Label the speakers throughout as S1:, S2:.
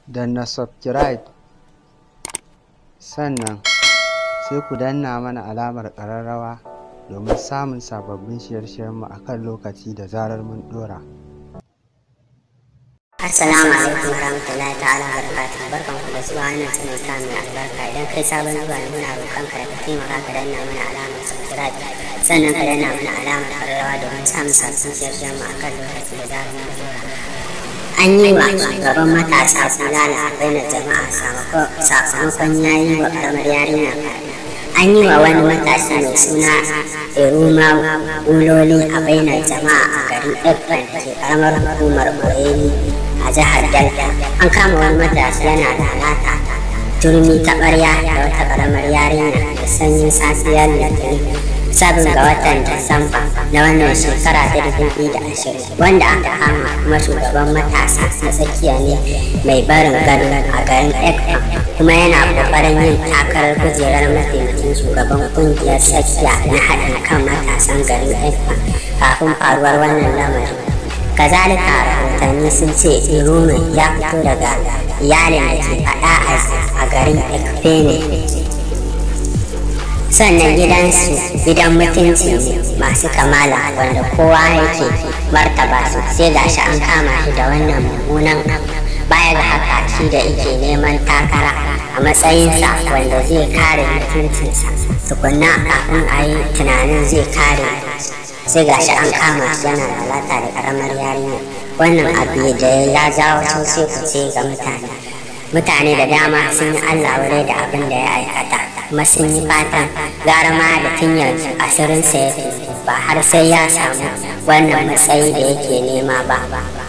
S1: danna subscribe, sannan sai ku danna mana alamar ƙararrawa domin samun sababbin shirye-shiryenmu a kan lokaci da zarar mun ɗora.
S2: Assalamu alaikum warahmatullahi ta'ala barakatuh. Barkan ku da zuwa wannan channel ta mai albarka. Idan kai sabon zuwa ne muna roƙon ka da ka taimaka ka danna mana alamar subscribe, sannan ka danna mana alamar ƙararrawa domin samun sabbin shirye-shiryenmu a kan lokaci da zarar mun ɗora. An yi wa shugaban matasa bulala a bainar jama'a sakamakon ya yi wa ƙaramar yarinya fyaɗe. An yi wa wani matashi mai suna Eruma buloli a bainar jama'a a garin Ekpan da ke ƙaramar hukumar Boreri a jihar Delta. An kama wani matashi yana da alaƙa turmi ta ɓarya da wata ƙaramar yarinya da sanyin safiyar Litinin 7 ga watan Disamba na wannan shekara ta 2020, wanda aka kama kuma shugaban matasa na tsakiya ne mai barin gado a garin Ekpan, kuma yana kokarin yin takarar kujerar mataimakin shugaban kungiyar tsakiya na haɗin kan matasan garin Ekpan kafin faruwar wannan lamarin. Kazalika rahotanni sun ce Eruma ya fito daga iyalin da ke faɗa a garin Ekpene, sannan gidan mutunci masu kamala wanda kowa yake martaba su, sai gashi an kama shi da wannan mummunan abu. Baya ga haka, shi da yake neman takara a matsayinsa wanda zai kare mutuncinsa tukunna kafin a yi tunanin zai kare, sai gashi an kama shi yana lalata da karamar yarinya. Wannan abu da ya jawo cece-kuce ga mutane da dama sun yi Allah wadai da abin da ya aikata, kuma sun yi fatan gara ma da tun yanzu asirinsa ya ba har sai ya samu wannan matsayi da yake nema ba.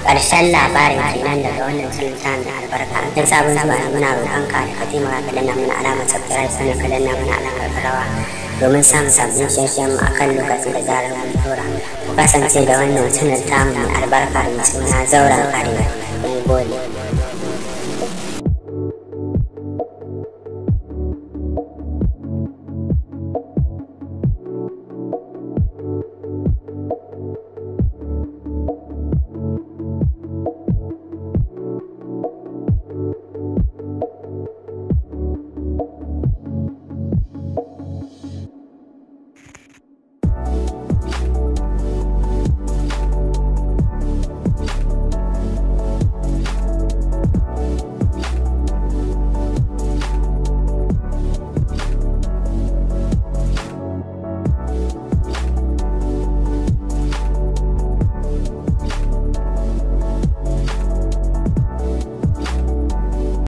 S2: Ƙarshen labarin kenan daga wannan sultan da albarka. Don sabon zuwa muna roƙon ka da ka taimaka ka danna mana alamar subscribe, sannan ka danna mana alamar ƙararrawa domin samun sabbin shirye-shiryen mu akan lokacin da zarar mun tura. Ku kasance da wannan channel tamu mai albarka mai suna Zauren Arewa. Mun gode.